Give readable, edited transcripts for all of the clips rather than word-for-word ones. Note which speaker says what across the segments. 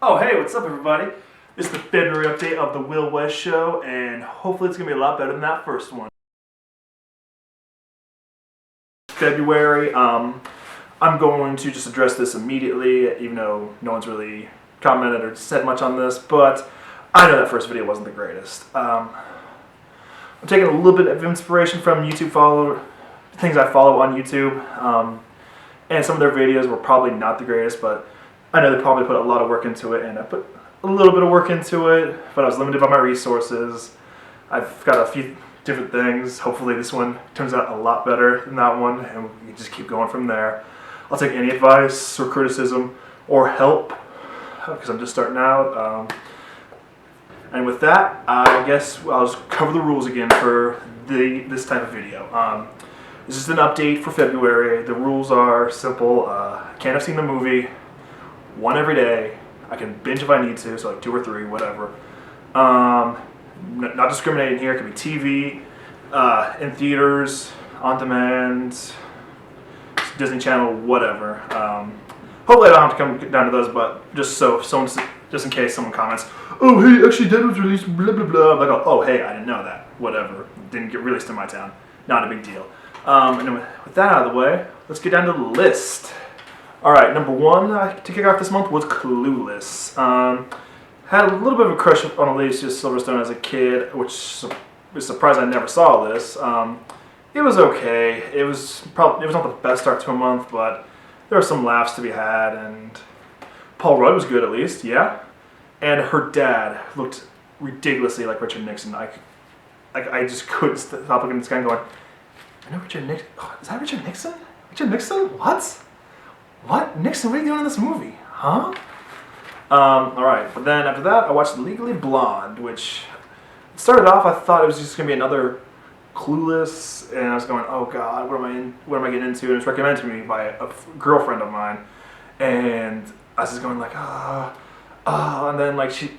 Speaker 1: Oh, hey, what's up, everybody? This is the February update of the Will West Show, and hopefully it's going to be a lot better than that first one. February, I'm going to just address this immediately, even though no one's really commented or said much on this, but I know that first video wasn't the greatest. I'm taking a little bit of inspiration from things I follow on YouTube, and some of their videos were probably not the greatest, but I know they probably put a lot of work into it, and I put a little bit of work into it, but I was limited by my resources. I've got a few different things. Hopefully this one turns out a lot better than that one, and we can just keep going from there. I'll take any advice or criticism or help, because I'm just starting out. And with that, I guess I'll just cover the rules again for this type of video. This is an update for February. The rules are simple. Can't have seen the movie. One every day. I can binge if I need to, so like 2 or 3, whatever. Not discriminating here. It could be TV, in theaters, on demand, Disney Channel, whatever. Hopefully I don't have to come down to those, but just in case someone comments, oh hey, actually that was released, blah blah blah. I'm like, oh hey, I didn't know that. Whatever. Didn't get released in my town. Not a big deal. And then with that out of the way, let's get down to the list. Alright, number 1 to kick off this month was Clueless. Had a little bit of a crush on Alicia Silverstone as a kid, which was surprised I never saw this. It was okay. It was not the best start to a month, but there were some laughs to be had, and Paul Rudd was good at least, yeah. And her dad looked ridiculously like Richard Nixon. I just couldn't stop looking at this guy and going, I know Richard Nixon. Oh, is that Richard Nixon? Richard Nixon? What? What? Nixon, what are you doing in this movie? Huh? Alright, but then after that, I watched Legally Blonde, which started off, I thought it was just going to be another Clueless, and I was going, oh god, what am I getting into? And it was recommended to me by a girlfriend of mine, and I was just going like, and then like it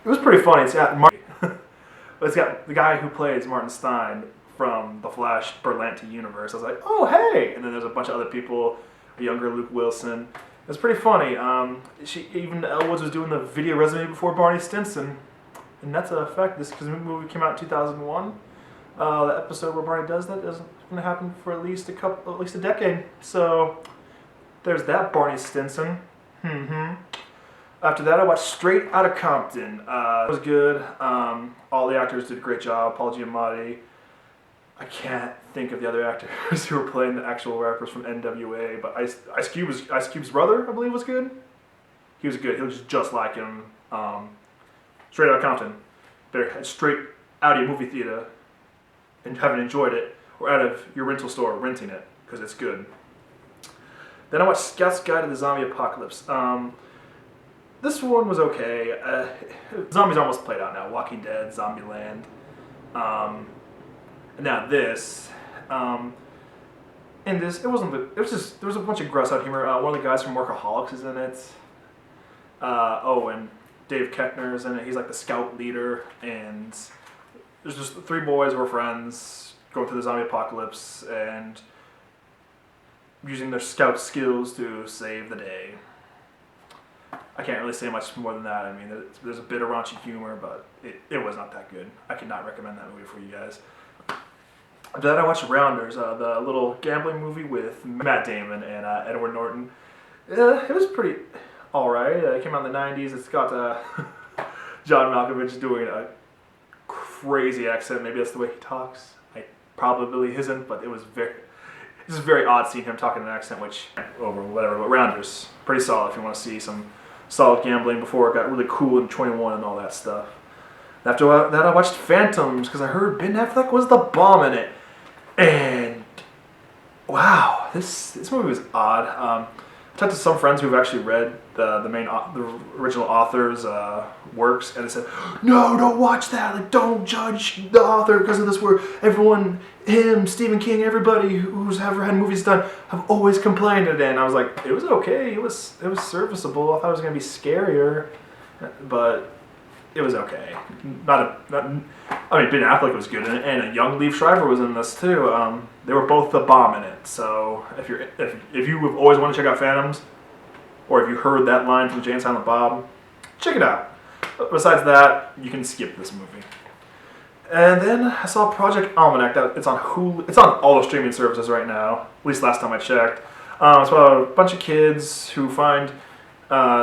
Speaker 1: was pretty funny. It's got it's got the guy who plays Martin Stein from the Flash Berlanti universe. I was like, oh hey, and then there's a bunch of other people. A younger Luke Wilson. It was pretty funny. Even Elwoods was doing the video resume before Barney Stinson, and that's a fact. This because the movie came out in 2001. The episode where Barney does that isn't going to happen for at least a decade. So there's that Barney Stinson. After that, I watched Straight Outta Compton. It was good. All the actors did a great job. Paul Giamatti. I can't think of the other actors who were playing the actual rappers from NWA, but Ice Cube's brother, I believe, was good. He was good. He was just like him. Straight Outta Compton. Better head straight out of your movie theater and haven't enjoyed it, or out of your rental store renting it, because it's good. Then I watched Scout's Guide to the Zombie Apocalypse. This one was okay. Zombies are almost played out now. Walking Dead, Zombieland. Now this, in this, there was a bunch of gross out humor. One of the guys from Workaholics is in it. And Dave Koechner is in it. He's like the scout leader, and there's just 3 boys who are friends going through the zombie apocalypse and using their scout skills to save the day. I can't really say much more than that. I mean, there's a bit of raunchy humor, but it was not that good. I could not recommend that movie for you guys. After that, I watched Rounders, the little gambling movie with Matt Damon and Edward Norton. It was pretty alright. It came out in the 90s. It's got John Malkovich doing a crazy accent. Maybe that's the way he talks. Probably isn't, but it's very odd seeing him talking in an accent, which, over whatever. But Rounders, pretty solid if you want to see some solid gambling before it got really cool in 21 and all that stuff. After that, I watched Phantoms, because I heard Ben Affleck was the bomb in it. And wow, this movie was odd. I talked to some friends who've actually read the original author's works, and they said, no, don't watch that. Like, don't judge the author because of this. Where him, Stephen King, everybody who's ever had movies done have always complained of it. And I was like, it was okay. It was serviceable. I thought it was gonna be scarier, but it was okay. I mean, Ben Affleck was good in it, and young Liev Schreiber was in this too. They were both the bomb in it. So if you have always wanted to check out Phantoms, or if you heard that line from Jay and Silent Bob, check it out. Besides that, you can skip this movie. And then I saw Project Almanac. It's on Hulu. It's on all the streaming services right now. At least last time I checked. It's about a bunch of kids who find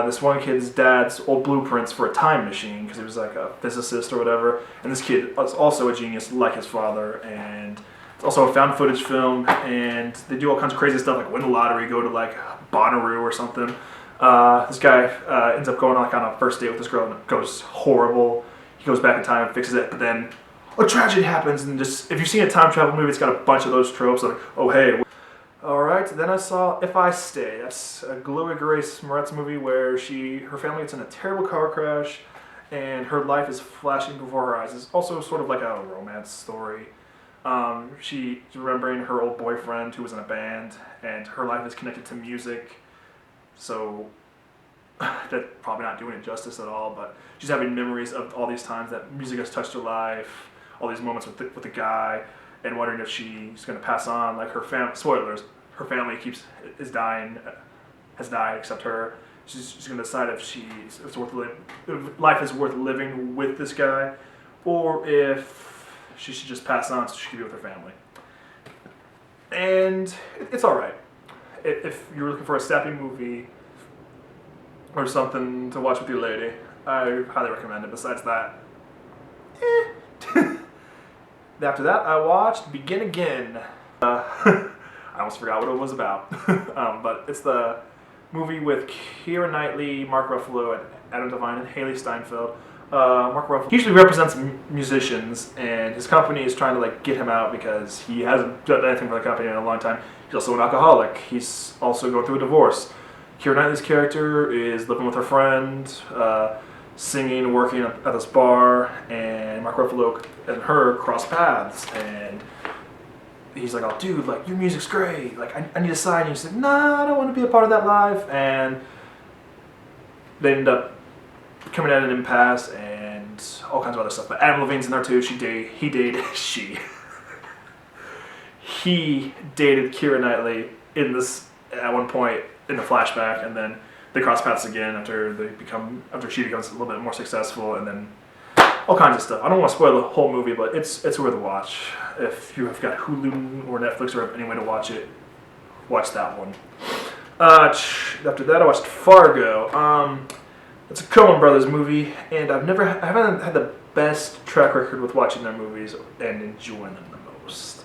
Speaker 1: this one kid's dad's old blueprints for a time machine because he was like a physicist or whatever. And this kid is also a genius like his father. And it's also a found footage film. And they do all kinds of crazy stuff like win the lottery, go to like Bonnaroo or something. This guy ends up going on a first date with this girl and it goes horrible. He goes back in time and fixes it, but then a tragedy happens. And just if you've seen a time travel movie, it's got a bunch of those tropes like, oh hey. Alright, then I saw If I Stay. That's a Chloe Grace Moretz movie where her family gets in a terrible car crash and her life is flashing before her eyes. It's also sort of like a romance story. She's remembering her old boyfriend who was in a band and her life is connected to music. So that's probably not doing it justice at all, but she's having memories of all these times that music has touched her life, all these moments with the guy, and wondering if she's going to pass on. Like her spoilers, her family has died except her. She's going to decide if life is worth living with this guy, or if she should just pass on so she can be with her family. And it's all right. If you're looking for a sappy movie or something to watch with your lady, I highly recommend it. Besides that, After that, I watched Begin Again. I almost forgot what it was about. But it's the movie with Keira Knightley, Mark Ruffalo, and Adam Devine, and Haley Steinfeld. Mark Ruffalo usually represents musicians, and his company is trying to get him out because he hasn't done anything for the company in a long time. He's also an alcoholic. He's also going through a divorce. Keira Knightley's character is living with her friend, singing, working at this bar, and Mark Ruffalo and her cross paths, and he's like, oh dude, your music's great, I need a sign, and he's like, nah, I don't want to be a part of that life, and they end up coming at an impasse, and all kinds of other stuff, but Adam Levine's in there too. He dated Keira Knightley at one point in the flashback, and then they cross paths again after she becomes a little bit more successful, and then all kinds of stuff. I don't want to spoil the whole movie, but it's worth a watch. If you have got Hulu or Netflix or have any way to watch it, watch that one. After that, I watched Fargo. It's a Coen Brothers movie, and I haven't had the best track record with watching their movies and enjoying them the most.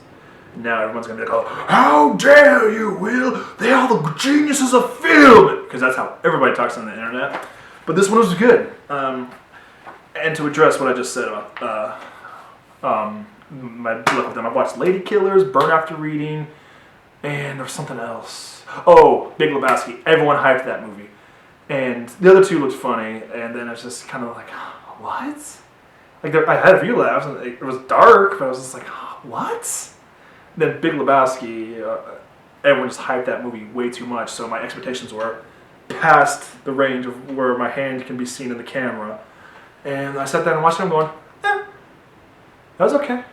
Speaker 1: Now everyone's going to be like, oh, how dare you, Will? They are the geniuses of film! Because that's how everybody talks on the internet. But this one was good. And to address what I just said about my look with them, I've watched Lady Killers, Burn After Reading, and there was something else. Oh, Big Lebowski. Everyone hyped that movie. And the other two looked funny, and then it's just kind of like, what? I had a few laughs, and it was dark, but I was just like, what? Then Big Lebowski, everyone just hyped that movie way too much, so my expectations were past the range of where my hand can be seen in the camera. And I sat down and watched it and I'm going, that was okay.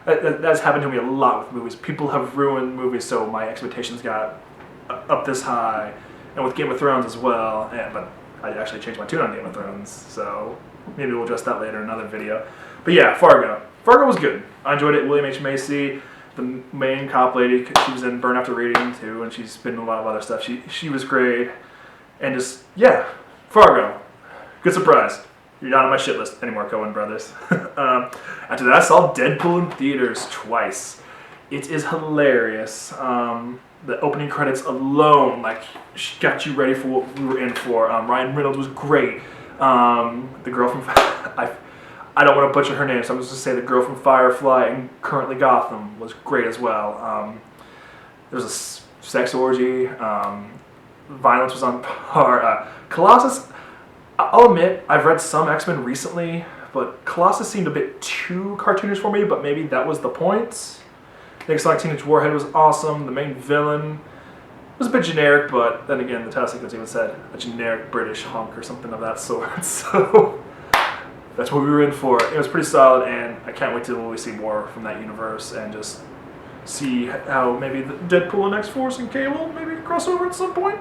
Speaker 1: That's happened to me a lot with movies. People have ruined movies, so my expectations got up this high. And with Game of Thrones as well, but I actually changed my tune on Game of Thrones, so maybe we'll address that later in another video. But yeah, Fargo. Fargo was good. I enjoyed it. William H. Macy, the main cop lady, she was in Burn After Reading too, and she's been in a lot of other stuff. She was great. And just, yeah, Fargo. Good surprise. You're not on my shit list anymore, Coen Brothers. After that, I saw Deadpool in theaters twice. It is hilarious. The opening credits alone, got you ready for what we were in for. Ryan Reynolds was great. The girl from I don't want to butcher her name, so I'm just going to say the girl from Firefly and Currently Gotham was great as well. There was a sex orgy. Violence was on par. Colossus, I'll admit, I've read some X-Men recently, but Colossus seemed a bit too cartoonish for me, but maybe that was the point. Nick Sonic Teenage Warhead was awesome. The main villain was a bit generic, but then again, the title sequence even said a generic British hunk or something of that sort. So that's what we were in for. It was pretty solid, and I can't wait till we see more from that universe and just see how maybe the Deadpool and X-Force and Cable maybe cross over at some point.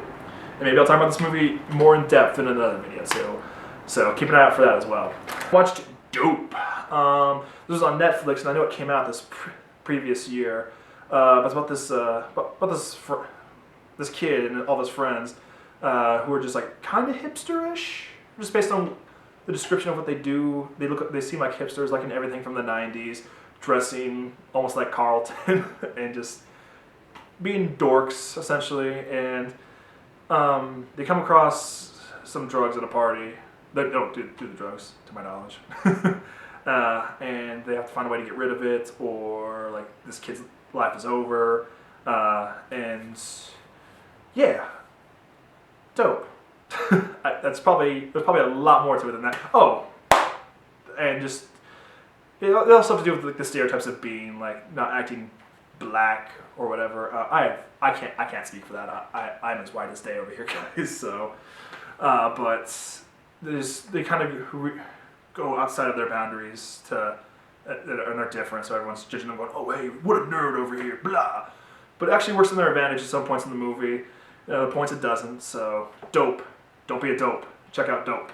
Speaker 1: And maybe I'll talk about this movie more in depth in another video. So So keep an eye out for that as well. Watched Dope. This was on Netflix, and I know it came out this previous year. But it's about this kid and all his friends who are just like kind of hipsterish, just based on the description of what they do. They seem like hipsters, like in everything from the '90s, dressing almost like Carlton and just being dorks essentially. And they come across some drugs at a party. They don't do the drugs, to my knowledge. And they have to find a way to get rid of it, or like this kid's life is over. And yeah, dope. There's probably a lot more to it than that. Oh, and just it also have to do with like the stereotypes of being like not acting black or whatever. I can't speak for that. I'm as white as day over here, guys. So, but they kind of go outside of their boundaries and they're different. So everyone's judging them, going, "Oh, hey, what a nerd over here!" Blah. But it actually works in their advantage at some points in the movie. The points it doesn't. So dope. Don't be a dope. Check out Dope.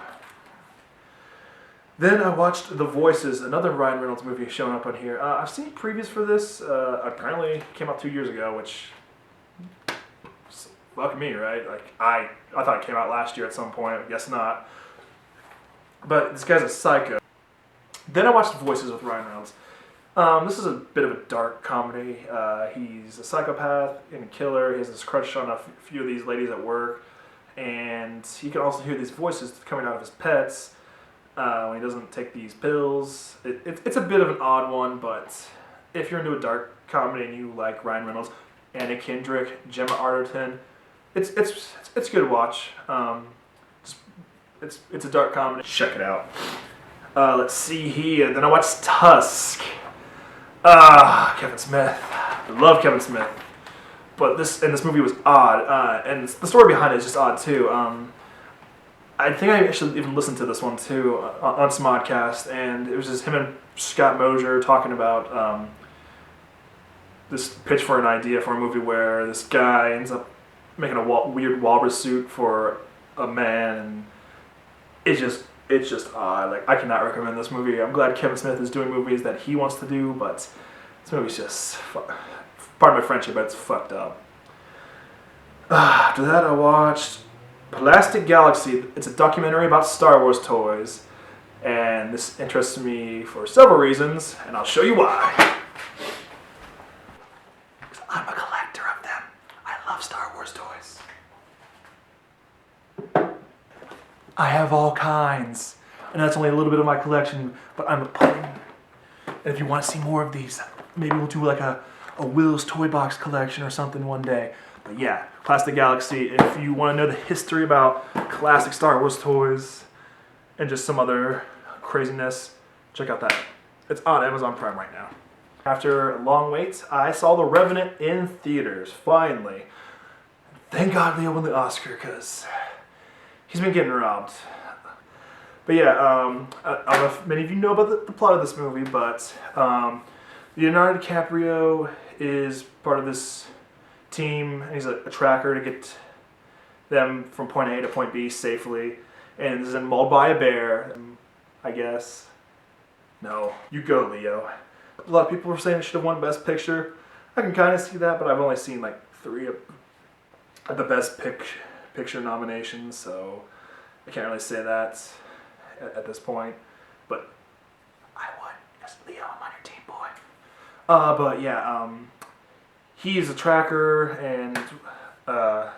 Speaker 1: Then I watched The Voices, another Ryan Reynolds movie showing up on here. I've seen previews for this. Apparently came out 2 years ago, which fuck me, right? Like I thought it came out last year at some point. I guess not. But this guy's a psycho. Then I watched Voices with Ryan Reynolds. This is a bit of a dark comedy. He's a psychopath and a killer. He has this crush on a few of these ladies at work. And he can also hear these voices coming out of his pets when he doesn't take these pills. It's a bit of an odd one, but if you're into a dark comedy and you like Ryan Reynolds, Anna Kendrick, Gemma Arterton, it's good to watch. It's a dark comedy. Check it out. Let's see here. Then I watched Tusk. Kevin Smith. I love Kevin Smith. But this movie was odd, and the story behind it is just odd too. I think I actually even listened to this one too on Smodcast, and it was just him and Scott Mosier talking about this pitch for an idea for a movie where this guy ends up making a weird walrus suit for a man, and it's just odd. Like I cannot recommend this movie. I'm glad Kevin Smith is doing movies that he wants to do, but this movie's just. Pardon my French, but it's fucked up. After that, I watched Plastic Galaxy. It's a documentary about Star Wars toys. And this interests me for several reasons, and I'll show you why. I'm a collector of them. I love Star Wars toys. I have all kinds. And that's only a little bit of my collection, but I'm a putting. And if you want to see more of these, maybe we'll do like a Will's Toy Box collection or something one day. But yeah, Plastic Galaxy, if you want to know the history about classic Star Wars toys and just some other craziness, check out that. It's on Amazon Prime right now. After a long wait, I saw The Revenant in theaters, finally. Thank God Leo won the Oscar, because he's been getting robbed. But yeah, I don't know if many of you know about the plot of this movie, but Leonardo DiCaprio is part of this team. He's a tracker to get them from point A to point B safely. And this is mauled by a bear, I guess. No, you go, Leo. A lot of people were saying it should have won Best Picture. I can kind of see that, but I've only seen like 3 of the Best Picture nominations, so I can't really say that at this point. But I won, because Leo, I'm on your team, boy. But yeah, he's a tracker, and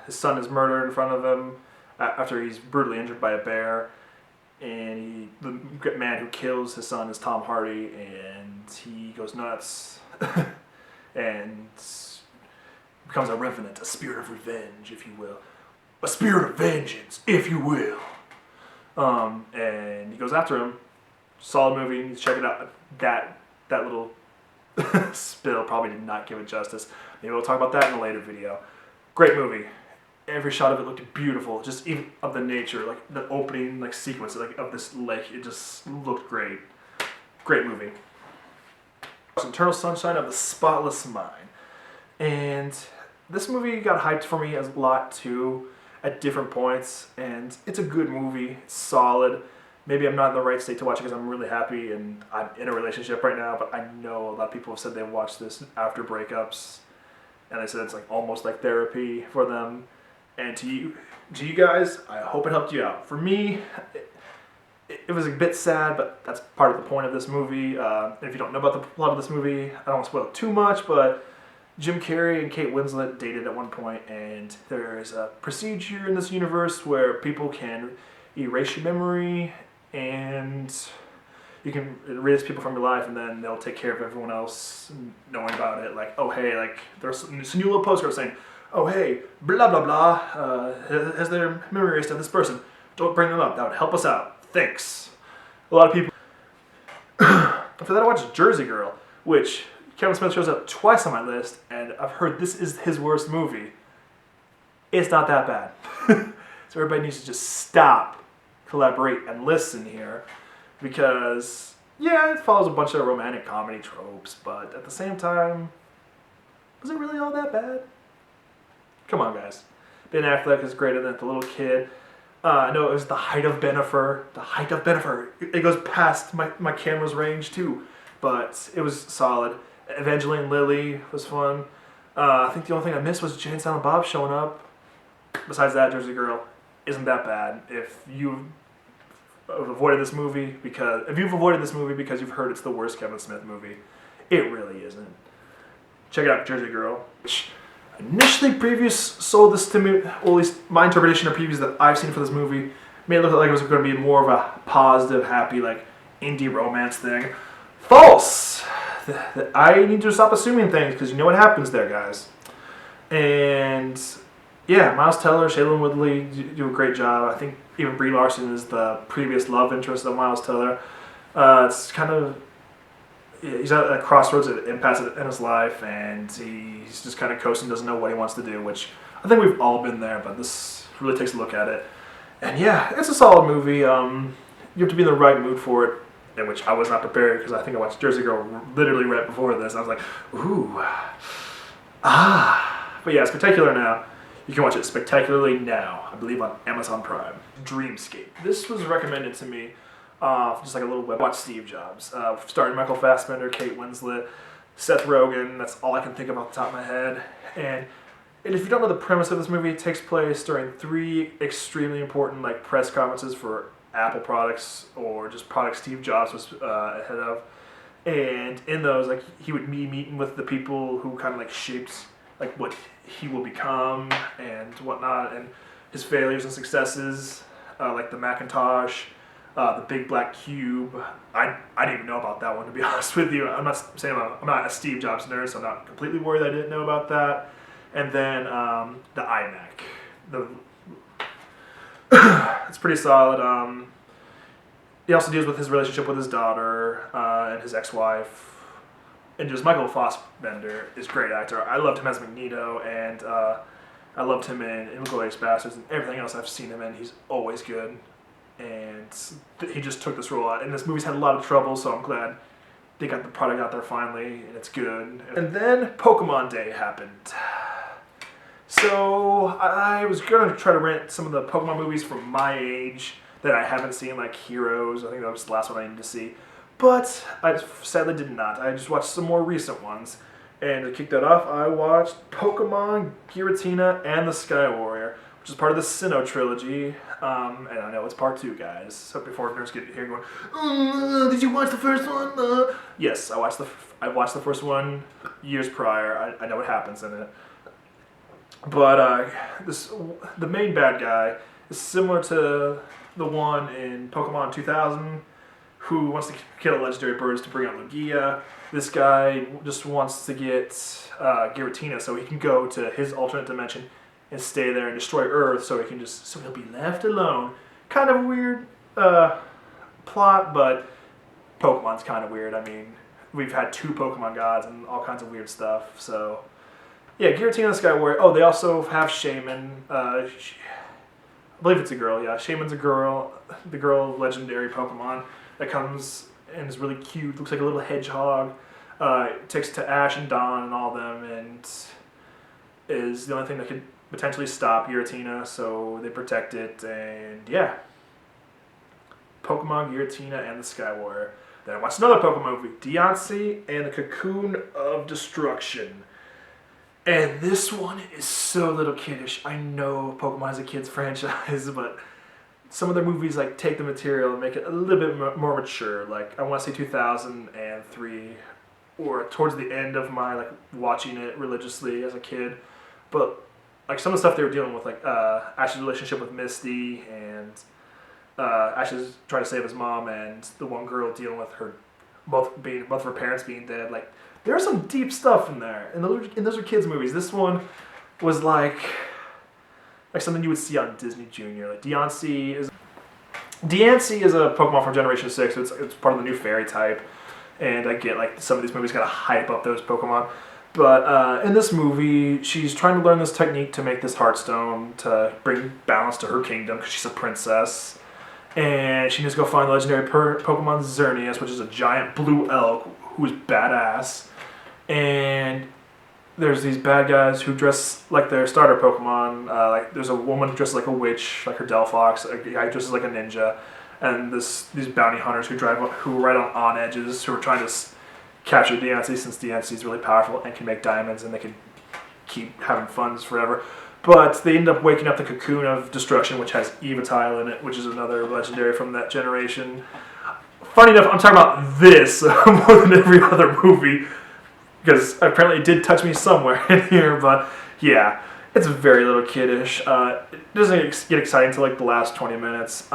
Speaker 1: his son is murdered in front of him after he's brutally injured by a bear. And the man who kills his son is Tom Hardy, and he goes nuts and becomes a revenant, a spirit of revenge, if you will. A spirit of vengeance, if you will. And he goes after him. Solid movie, you need to check it out. That little spill probably did not give it justice. Maybe we'll talk about that in a later video. Great movie. Every shot of it looked beautiful. Just even of the nature, like the opening like sequence of this lake, it just looked great. Great movie. Eternal Sunshine of the Spotless Mind. And this movie got hyped for me a lot too at different points, and it's a good movie. It's solid. maybe I'm not in the right state to watch it because I'm really happy and I'm in a relationship right now, but I know a lot of people have said they watched this after breakups, and they said it's like almost like therapy for them. And to you guys, I hope it helped you out. For me, it was a bit sad, but that's part of the point of this movie. If you don't know about the plot of this movie, I don't want to spoil it too much, but Jim Carrey and Kate Winslet dated at one point, and there is a procedure in this universe where people can erase your memory, and you can erase people from your life, and then they'll take care of everyone else knowing about it. Like, oh hey, like there's a new little postcard saying, oh hey, blah blah blah, has their memory erased of this person. Don't bring them up. That would help us out. Thanks. A lot of people. After that, I watched Jersey Girl, which Kevin Smith shows up twice on my list, and I've heard this is his worst movie. It's not that bad. So everybody needs to just stop, collaborate, and listen here, because yeah, it follows a bunch of romantic comedy tropes, but at the same time, was it really all that bad? Come on, guys. Ben Affleck is greater than the little kid. I know it was the height of Benifer. The height of Benifer. It goes past my camera's range too, but it was solid. Evangeline Lilly was fun. I think the only thing I missed was Jay and Silent Bob showing up. Besides that, Jersey Girl isn't that bad. If you've avoided this movie because you've heard it's the worst Kevin Smith movie, it really isn't. Check it out, Jersey Girl. Initially, previews sold this to me, or at least my interpretation of previews that I've seen for this movie, made it look like it was going to be more of a positive, happy, like, indie romance thing. False! I need to stop assuming things, because you know what happens there, guys. And, yeah, Miles Teller, Shailene Woodley do a great job. I think even Brie Larson is the previous love interest of Miles Teller. It's kind of... He's at a crossroads, an impasse in his life, and he's just kind of coasting, doesn't know what he wants to do, which I think we've all been there, but this really takes a look at it. And yeah, it's a solid movie. You have to be in the right mood for it, in which I was not prepared, because I think I watched Jersey Girl literally right before this. I was like, ooh, ah. But yeah, Spectacular Now. You can watch it Spectacularly Now, I believe on Amazon Prime. Dreamscape. This was recommended to me. Just like a little web. Watch Steve Jobs. Starring Michael Fassbender, Kate Winslet, Seth Rogen. That's all I can think of off the top of my head. And if you don't know the premise of this movie, it takes place during 3 extremely important like press conferences for Apple products or just products Steve Jobs was ahead of. And in those, like he would be meeting with the people who kind of like shaped like what he will become and whatnot, and his failures and successes, like the Macintosh. The Big Black Cube. I didn't even know about that one, to be honest with you. I'm not saying I'm not a Steve Jobs nerd, so I'm not completely worried I didn't know about that. And then the iMac. It's pretty solid. He also deals with his relationship with his daughter and his ex-wife. And just Michael Fassbender is a great actor. I loved him as Magneto, and I loved him in Inglourious Basterds and everything else I've seen him in. He's always good. And he just took this role out. And this movie's had a lot of trouble, so I'm glad they got the product out there finally, and it's good. And then Pokemon Day happened. So I was going to try to rent some of the Pokemon movies from my age that I haven't seen, like Heroes. I think that was the last one I needed to see. But I sadly did not. I just watched some more recent ones. And to kick that off, I watched Pokemon, Giratina, and the Sky Warrior, which is part of the Sinnoh trilogy. And I know it's part 2, guys. So before nerds get here going, did you watch the first one? Yes, I watched the first one years prior. I know what happens in it. But the main bad guy is similar to the one in Pokemon 2000, who wants to kill legendary birds to bring out Lugia. This guy just wants to get Giratina so he can go to his alternate dimension and stay there and destroy Earth, so he'll be left alone. Kind of weird plot, but Pokemon's kind of weird. I mean, we've had 2 Pokemon gods and all kinds of weird stuff. So, yeah, Giratina and the Sky Warrior. Oh, they also have Shaman. I believe it's a girl. Yeah, Shaman's a girl. The girl legendary Pokemon that comes and is really cute. Looks like a little hedgehog. Takes to Ash and Dawn and all them, and is the only thing that could potentially stop Giratina, so they protect it, and yeah. Pokemon Giratina and the Sky Warrior. Then I watched another Pokemon movie, Diancie and the Cocoon of Destruction. And this one is so little kiddish. I know Pokemon is a kid's franchise, but some of their movies like take the material and make it a little bit more mature. Like I want to say 2003, or towards the end of my like watching it religiously as a kid. But like some of the stuff they were dealing with, like Ash's relationship with Misty, and Ash's trying to save his mom, and the one girl dealing with her both of her parents being dead. Like there's some deep stuff in there, and those are kids movies. This one was like something you would see on Disney Junior. Like Diancie is a Pokemon from Generation 6. It's part of the new fairy type, and I get like some of these movies gotta hype up those Pokemon. But in this movie, she's trying to learn this technique to make this Heartstone to bring balance to her kingdom because she's a princess. And she needs to go find the legendary Pokemon Xerneas, which is a giant blue elk who's badass. And there's these bad guys who dress like their starter Pokemon. Like there's a woman dressed like a witch, like her Delphox. A guy dresses like a ninja, and these bounty hunters who ride on edges, who are trying to capture Diancie, since Diancie is really powerful and can make diamonds, and they can keep having funds forever. But they end up waking up the Cocoon of Destruction, which has Evatile in it, which is another legendary from that generation. Funny enough, I'm talking about this more than every other movie, because apparently it did touch me somewhere in here. But yeah, it's very little kiddish. It doesn't get exciting until like the last 20 minutes.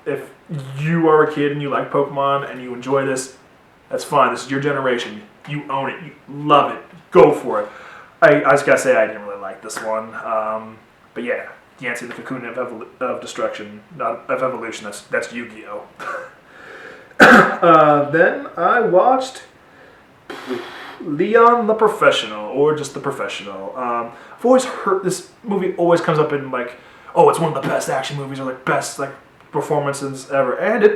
Speaker 1: If you are a kid and you like Pokemon and you enjoy this, that's fine. This is your generation. You own it. You love it. Go for it. I just gotta say I didn't really like this one. But yeah, Diancie the Cocoon of Destruction, not of Evolution. That's Yu-Gi-Oh. Then I watched Leon the Professional, or just The Professional. I've always heard this movie always comes up in like, oh, it's one of the best action movies or like best like performances ever, and it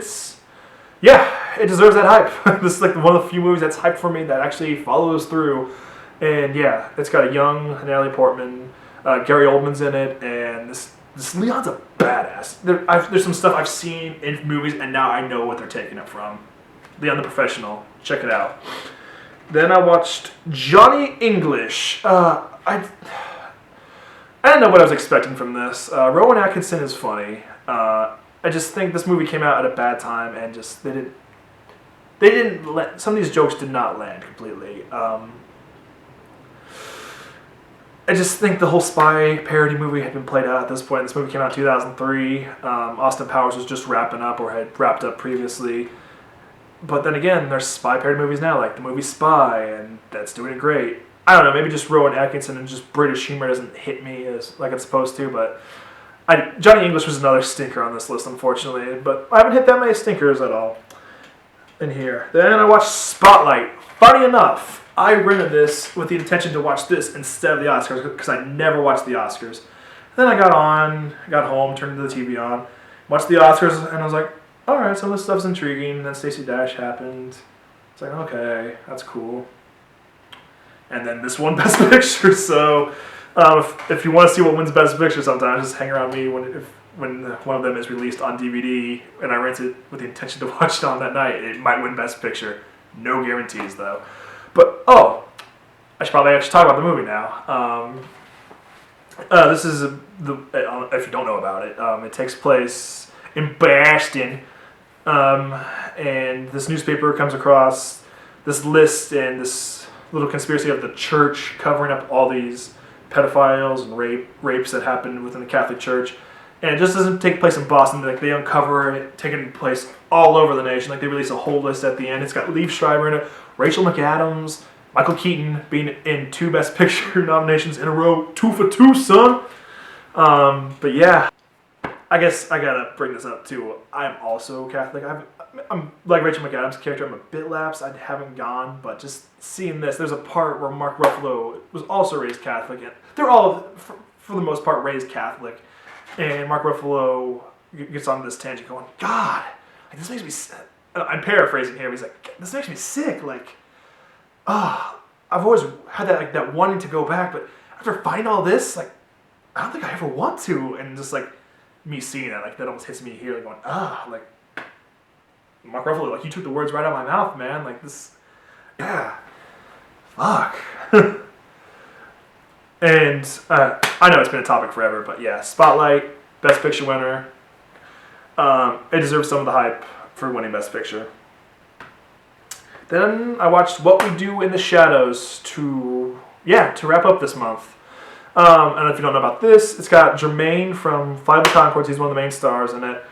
Speaker 1: deserves that hype. This is like one of the few movies that's hyped for me that actually follows through. And yeah, it's got a young Natalie Portman, Gary Oldman's in it, and this Leon's a badass. There's some stuff I've seen in movies, and now I know what they're taking it from. Leon the Professional, check it out. Then I watched Johnny English. I didn't know what I was expecting from this. Rowan Atkinson is funny. I just think this movie came out at a bad time, and just they didn't let, some of these jokes did not land completely. I just think the whole spy parody movie had been played out at this point. This movie came out in 2003. Austin Powers was just wrapping up, or had wrapped up previously. But then again, there's spy parody movies now, like the movie Spy, and that's doing it great. I don't know, maybe just Rowan Atkinson and just British humor doesn't hit me as like it's supposed to, but Johnny English was another stinker on this list, unfortunately. But I haven't hit that many stinkers at all in here. Then I watched Spotlight. Funny enough, I rented this with the intention to watch this instead of the Oscars, because I never watched the Oscars. Then I got home, turned the TV on, watched the Oscars, and I was like, alright, some of this stuff's intriguing. And then Stacey Dash happened. It's like, okay, that's cool. And then this won Best Picture, so if you want to see what wins Best Picture sometimes, just hang around me when one of them is released on DVD, and I rent it with the intention to watch it on that night. It might win Best Picture. No guarantees, though. But, I should probably actually talk about the movie now. This is, if you don't know about it, it takes place in Boston, and this newspaper comes across this list and this little conspiracy of the church covering up all these pedophiles and rapes that happen within the Catholic Church. And it just doesn't take place in Boston. Like, they uncover it taking place all over the nation. Like, they release a whole list at the end. It's got Liev Schreiber in it, Rachel McAdams, Michael Keaton being in 2 Best Picture nominations in a row. 2 for 2, son. But yeah, I guess I gotta bring this up too. I'm also Catholic. I'm like Rachel McAdams' character. I'm a bit lapsed. I haven't gone, but just seeing this, there's a part where Mark Ruffalo was also raised Catholic, and they're all, for the most part, raised Catholic. And Mark Ruffalo gets on this tangent going, God, like, this makes me, I'm paraphrasing here, but he's like, this makes me sick. Like, I've always had that, like, that wanting to go back, but after finding all this, like, I don't think I ever want to. And just like me seeing it, like, that almost hits me here, like going, like, Mark Ruffalo, like, you took the words right out of my mouth, man. Like, this, yeah, fuck. And I know it's been a topic forever, but yeah, Spotlight, Best Picture winner. It deserves some of the hype for winning Best Picture. Then I watched What We Do in the Shadows to wrap up this month. And if you don't know about this, it's got Jermaine from Flight of the Conchords. He's one of the main stars in it.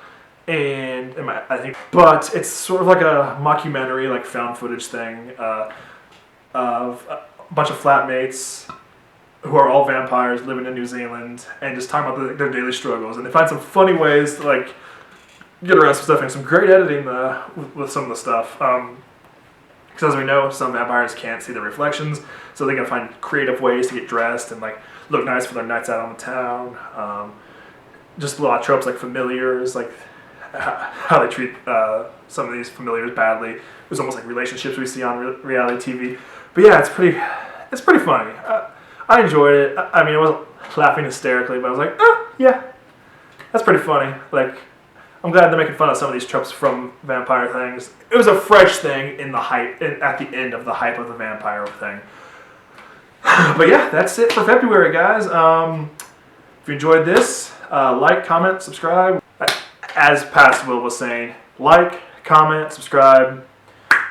Speaker 1: But it's sort of like a mockumentary, like found footage thing of a bunch of flatmates who are all vampires living in New Zealand and just talking about their daily struggles. And they find some funny ways to like get around some stuff and some great editing with some of the stuff. Because as we know, some vampires can't see their reflections, so they gotta find creative ways to get dressed and like look nice for their nights out on the town. Just a lot of tropes like familiars, like how they treat some of these familiars badly. It was almost like relationships we see on reality TV. But yeah, it's pretty funny. I enjoyed it. I mean, I wasn't laughing hysterically, but I was like, oh, yeah, that's pretty funny. Like, I'm glad they're making fun of some of these tropes from vampire things. It was a fresh thing in the hype, at the end of the hype of the vampire thing. But yeah, that's it for February, guys. If you enjoyed this, like, comment, subscribe. As Past Will was saying, like, comment, subscribe,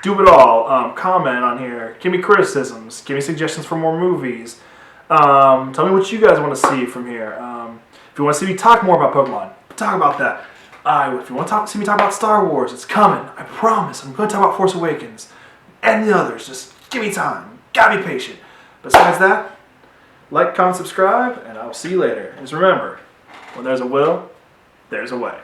Speaker 1: do it all. Comment on here. Give me criticisms. Give me suggestions for more movies. Tell me what you guys want to see from here. If you want to see me talk more about Pokemon, talk about that. If you want to see me talk about Star Wars, it's coming. I promise. I'm going to talk about Force Awakens and the others. Just give me time. Gotta be patient. Besides that, like, comment, subscribe, and I'll see you later. Just remember, when there's a will, there's a way.